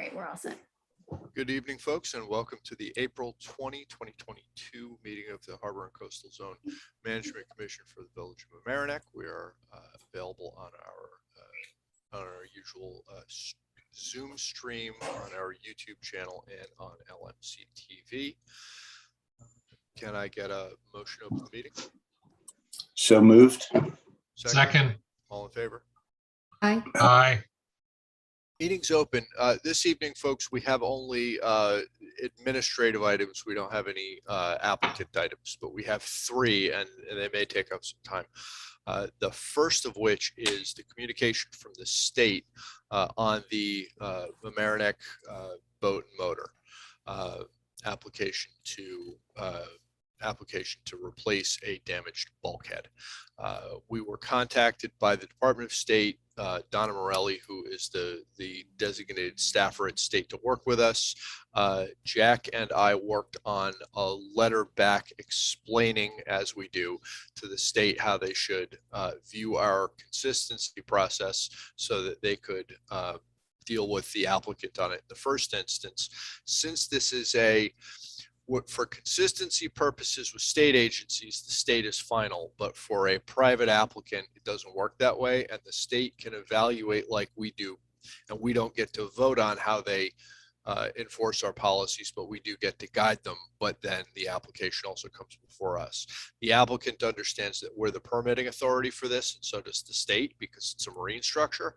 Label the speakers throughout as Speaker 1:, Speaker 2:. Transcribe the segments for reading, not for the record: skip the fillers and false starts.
Speaker 1: right, we're all set.
Speaker 2: Good evening, folks, and welcome to the April 2022 meeting of the Harbor and Coastal Zone Management Commission for the Village of Mamaroneck. We are available on our usual Zoom stream, on our YouTube channel, and on LMC TV. Can I get a motion to open the meeting?
Speaker 3: So moved.
Speaker 4: Second.
Speaker 2: All in favor?
Speaker 1: Aye.
Speaker 4: Aye.
Speaker 2: Meeting's open. This evening, folks, we have only administrative items. We don't have any applicant items, but we have three, and they may take up some time. The first of which is the communication from the state on the Mamaroneck boat and motor application to replace a damaged bulkhead. We were contacted by the Department of State, Donna Morelli, who is the designated staffer at state to work with us. Jack and I worked on a letter back explaining, as we do, to the state how they should view our consistency process so that they could deal with the applicant on it in the first instance. Since this is for consistency purposes with state agencies, the state is final, but for a private applicant, it doesn't work that way, and the state can evaluate like we do, and we don't get to vote on how they enforce our policies, but we do get to guide them. But then the application also comes before us. The applicant understands that we're the permitting authority for this, and so does the state, because it's a marine structure.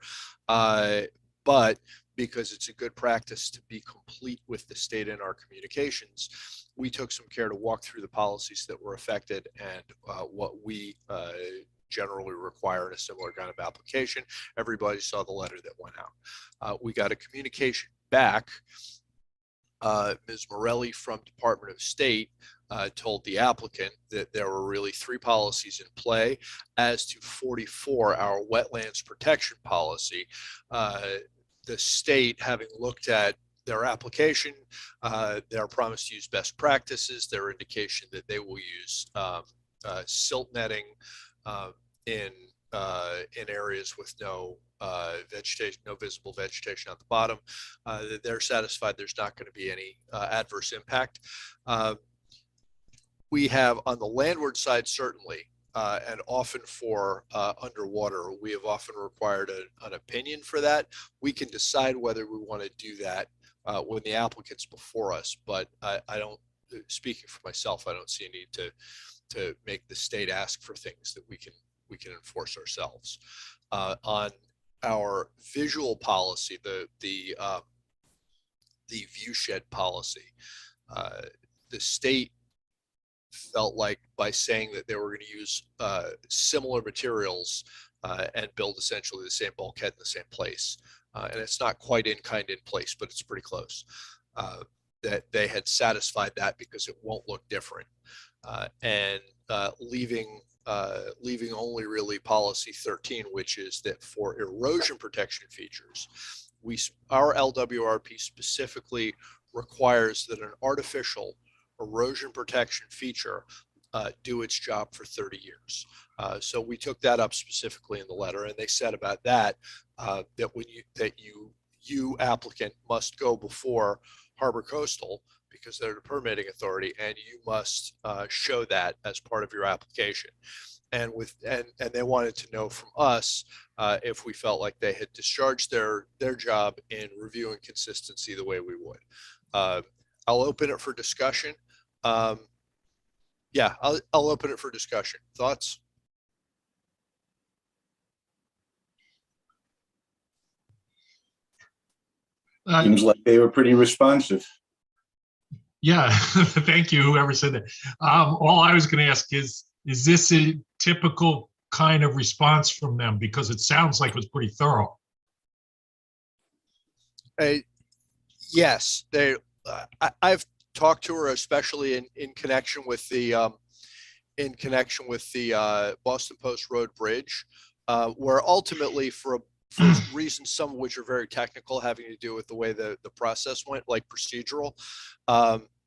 Speaker 2: But because it's a good practice to be complete with the state in our communications, we took some care to walk through the policies that were affected and what we generally require in a similar kind of application. Everybody saw the letter that went out. We got a communication back. Ms. Morelli from Department of State told the applicant that there were really three policies in play. As to 44, our wetlands protection policy, the state, having looked at their application, their promise to use best practices, their indication that they will use silt netting in areas with no vegetation, no visible vegetation on the bottom, they're satisfied there's not going to be any adverse impact. We have on the landward side, certainly, and often for underwater, we have often required an opinion for that. We can decide whether we want to do that when the applicant's before us, but I don't, speaking for myself, I don't see a need to make the state ask for things that we can enforce ourselves. On our visual policy, the view shed policy, the state felt like by saying that they were going to use similar materials and build essentially the same bulkhead in the same place, and it's not quite in kind in place, but it's pretty close, that they had satisfied that because it won't look different, and leaving only really policy 13, which is that for erosion protection features, our LWRP specifically requires that an artificial erosion protection feature do its job for 30 years. So we took that up specifically in the letter, and they said about that, that you applicant must go before Harbor Coastal, because they're the permitting authority, and you must show that as part of your application. And they wanted to know from us if we felt like they had discharged their job in reviewing consistency the way we would. I'll open it for discussion. Yeah, I'll open it for discussion. Thoughts?
Speaker 3: Seems like they were pretty responsive.
Speaker 4: Yeah, thank you, whoever said that. All I was going to ask is this a typical kind of response from them? Because it sounds like it was pretty thorough.
Speaker 2: Yes, I've talked to her, especially in connection with the Boston Post Road Bridge, where ultimately for reasons, some of which are very technical, having to do with the way the process went, like procedural,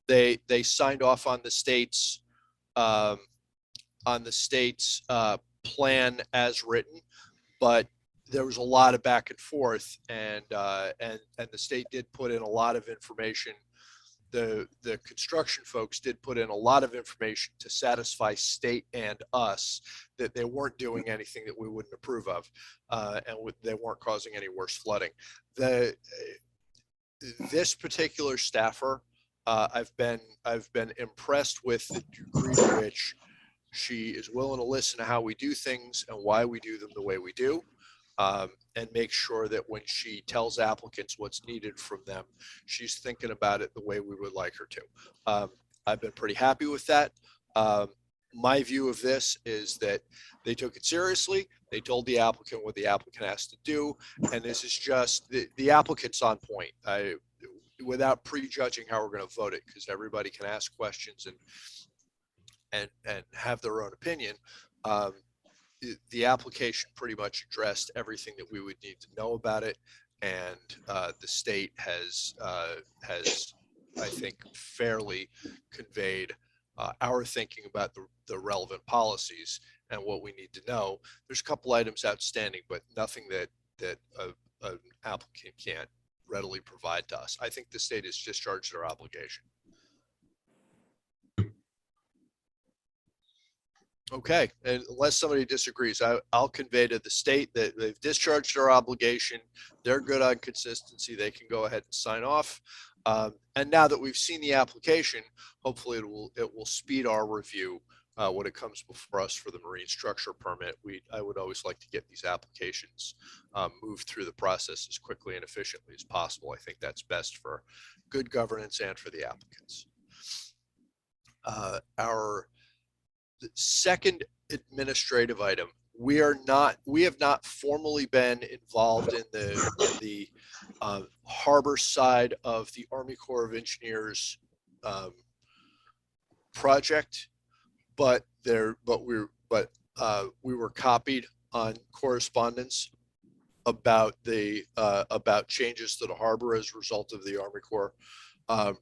Speaker 2: they signed off on the state's plan as written, but there was a lot of back and forth, and the state did put in a lot of information. The construction folks did put in a lot of information to satisfy state and us that they weren't doing anything that we wouldn't approve of, and they weren't causing any worse flooding. This particular staffer, I've been impressed with the degree to which she is willing to listen to how we do things and why we do them the way we do, and make sure that when she tells applicants what's needed from them, she's thinking about it the way we would like her to. I've been pretty happy with that. My view of this is that they took it seriously. They told the applicant what the applicant has to do, and this is just the applicant's on point. Without prejudging how we're going to vote it, because everybody can ask questions and have their own opinion. The application pretty much addressed everything that we would need to know about it, and the state has I think fairly conveyed our thinking about the relevant policies and what we need to know. There's a couple items outstanding, but nothing that an applicant can't readily provide to us. I think the state has discharged their obligation. Okay, and unless somebody disagrees, I'll convey to the state that they've discharged their obligation. They're good on consistency. They can go ahead and sign off. And now that we've seen the application, hopefully it will speed our review when it comes before us for the marine structure permit. I would always like to get these applications moved through the process as quickly and efficiently as possible. I think that's best for good governance and for the applicants. The second administrative item, we have not formally been involved in the harbor side of the Army Corps of Engineers project, but we were copied on correspondence about about changes to the harbor as a result of the Army Corps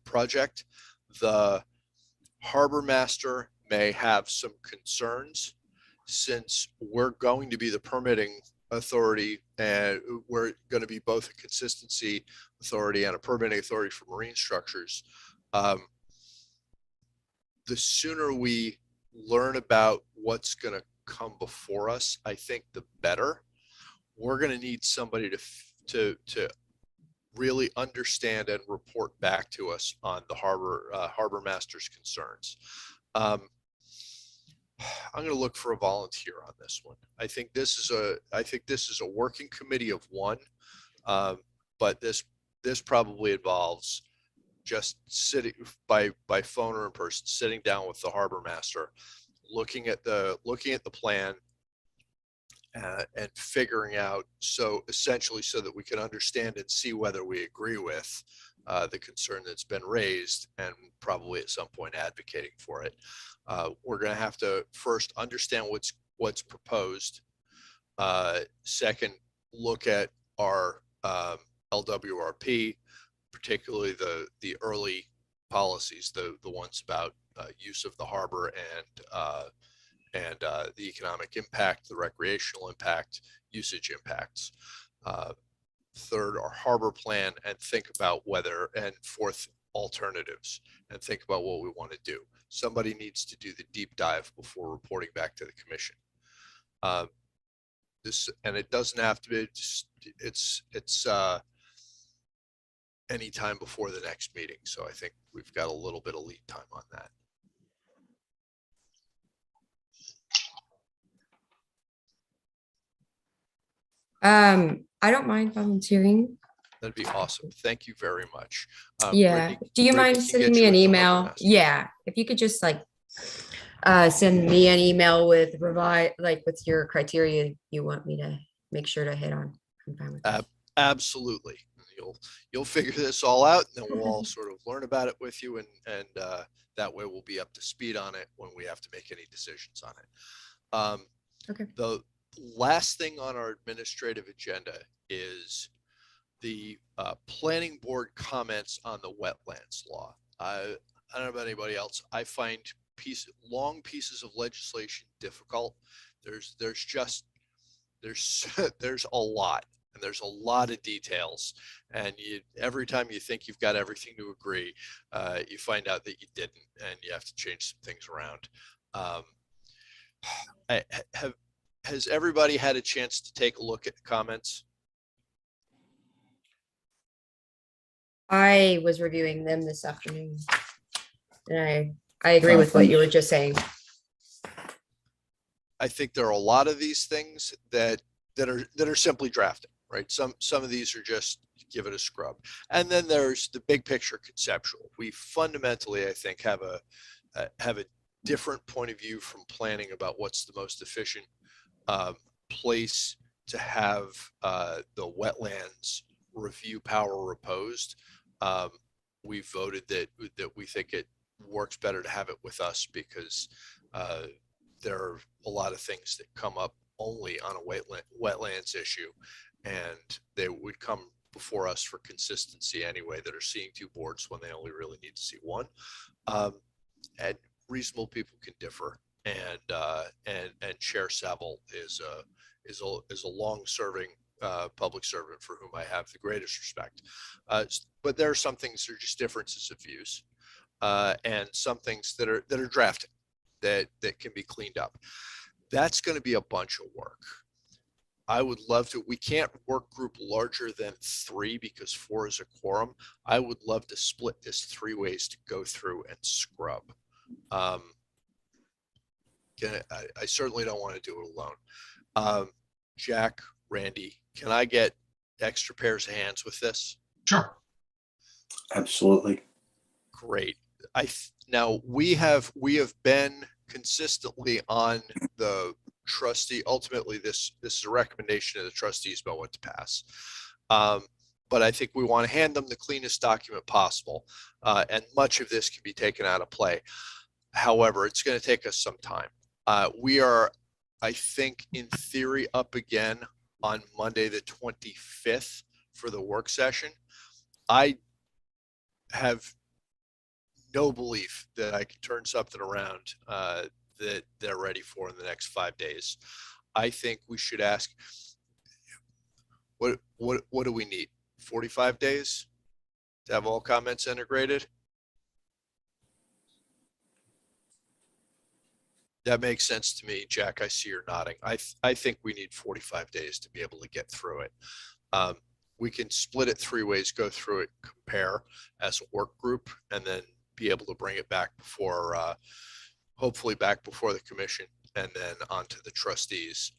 Speaker 2: project. The harbor master may have some concerns, since we're going to be the permitting authority, and we're going to be both a consistency authority and a permitting authority for marine structures. The sooner we learn about what's going to come before us, I think the better. We're going to need somebody to really understand and report back to us on the harbor master's concerns. I'm going to look for a volunteer on this one. I think this is a working committee of one, but this probably involves just sitting by phone or in person, sitting down with the harbor master, looking at the plan, and figuring out, so that we can understand and see whether we agree with the concern that's been raised, and probably at some point advocating for it. We're going to have to first understand what's proposed. Second, look at our LWRP, particularly the early policies, the ones about use of the harbor and the economic impact, the recreational impact, usage impacts. Third, our harbor plan, and think about and fourth, alternatives, and think about what we want to do. Somebody needs to do the deep dive before reporting back to the commission. And it doesn't have to be, it's any time before the next meeting. So I think we've got a little bit of lead time on that.
Speaker 1: I don't mind volunteering.
Speaker 2: That'd be awesome. Thank you very much.
Speaker 1: Yeah.
Speaker 2: Brittany,
Speaker 1: Do you mind
Speaker 2: can
Speaker 1: sending
Speaker 2: get
Speaker 1: me
Speaker 2: you
Speaker 1: an
Speaker 2: with the harbor
Speaker 1: email?
Speaker 2: master.
Speaker 1: Yeah. If you could just send me an email with with your criteria you want me to make sure to hit on. I'm fine with that.
Speaker 2: Absolutely. You'll figure this all out, and then we'll all sort of learn about it with you, and that way we'll be up to speed on it when we have to make any decisions on it.
Speaker 1: Okay.
Speaker 2: The last thing on our administrative agenda is the planning board comments on the wetlands law. I don't know about anybody else. I find long pieces of legislation difficult. There's just There's there's a lot, and there's a lot of details, and every time you think you've got everything to agree, you find out that you didn't, and you have to change some things around. Has everybody had a chance to take a look at the comments?
Speaker 1: I was reviewing them this afternoon. And I agree with what you were just saying.
Speaker 2: I think there are a lot of these things that are simply drafting, right? Some of these are just give it a scrub. And then there's the big picture conceptual. We fundamentally, I think, have a different point of view from planning about what's the most efficient place to have the wetlands review power reposed. We voted that we think it works better to have it with us because there are a lot of things that come up only on a wetlands issue, and they would come before us for consistency anyway, that are seeing two boards when they only really need to see one. And reasonable people can differ, and Chair Saville is a long-serving public servant for whom I have the greatest respect. But there are some things that are just differences of views, and some things that are drafting that can be cleaned up. That's going to be a bunch of work. I would love to. We can't work group larger than 3 because 4 is a quorum. I would love to split this 3 ways to go through and scrub. I certainly don't want to do it alone. Jack, Randy, can I get extra pairs of hands with this?
Speaker 4: Sure.
Speaker 3: Absolutely.
Speaker 2: Great. Now we have been consistently on the trustee. Ultimately, this is a recommendation of the trustees about what to pass. But I think we want to hand them the cleanest document possible, and much of this can be taken out of play. However, it's going to take us some time. We are, I think, in theory, up again on Monday the 25th for the work session. I have no belief that I can turn something around that they're ready for in the next 5 days. I think we should ask, what do we need? 45 days to have all comments integrated? That makes sense to me, Jack. I see you're nodding. I think we need 45 days to be able to get through it. We can split it 3 ways, go through it, compare as a work group, and then be able to bring it back before, hopefully back before the commission, and then onto the trustees.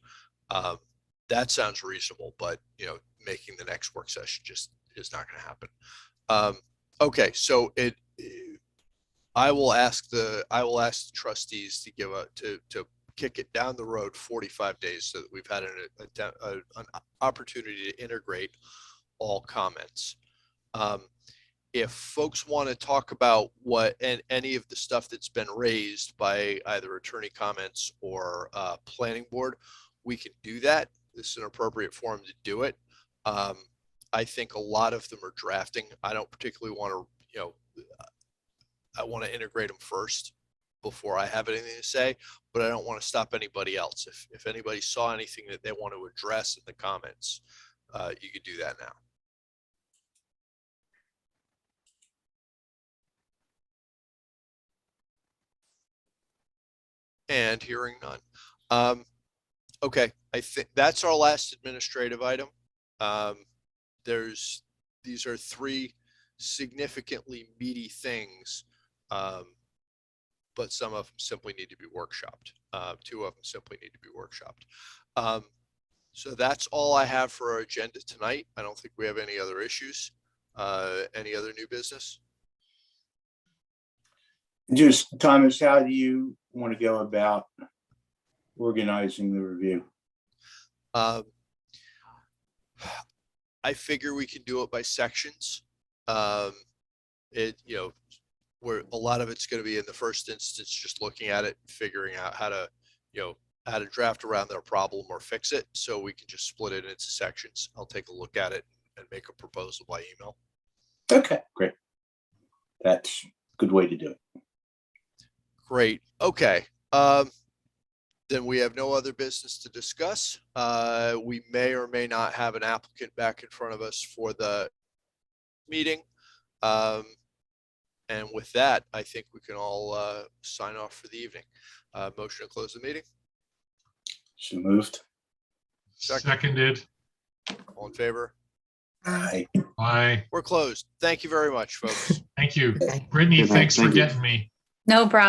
Speaker 2: That sounds reasonable, but making the next work session just is not going to happen. Okay, so I will ask the trustees to to kick it down the road 45 days so that we've had an opportunity to integrate all comments. If folks want to talk about any of the stuff that's been raised by either attorney comments or planning board, we can do that. This is an appropriate forum to do it. I think a lot of them are drafting. I don't particularly want to, I want to integrate them first before I have anything to say, but I don't want to stop anybody else. If anybody saw anything that they want to address in the comments, you could do that now. And hearing none. Okay, I think that's our last administrative item. These are 3 significantly meaty things, but some of them simply need to be workshopped. 2 of them simply need to be workshopped. So that's all I have for our agenda tonight. I don't think we have any other issues. Any other new business?
Speaker 3: Just, Thomas, how do you want to go about organizing the review?
Speaker 2: I figure we can do it by sections. Where a lot of it's going to be in the first instance, just looking at it, figuring out how to draft around their problem or fix it. So we can just split it into sections. I'll take a look at it and make a proposal by email.
Speaker 3: Okay, great. That's a good way to do it.
Speaker 2: Great. Okay. Then we have no other business to discuss. We may or may not have an applicant back in front of us for the meeting. And with that, I think we can all sign off for the evening. Motion to close the meeting.
Speaker 3: So moved.
Speaker 4: Seconded.
Speaker 2: All in favor?
Speaker 3: Aye.
Speaker 4: Aye.
Speaker 2: We're closed. Thank you very much, folks.
Speaker 4: Thank you.
Speaker 1: Okay.
Speaker 4: Brittany,
Speaker 5: Good night.
Speaker 4: thanks for
Speaker 5: Thank you.
Speaker 4: getting me.
Speaker 6: No problem.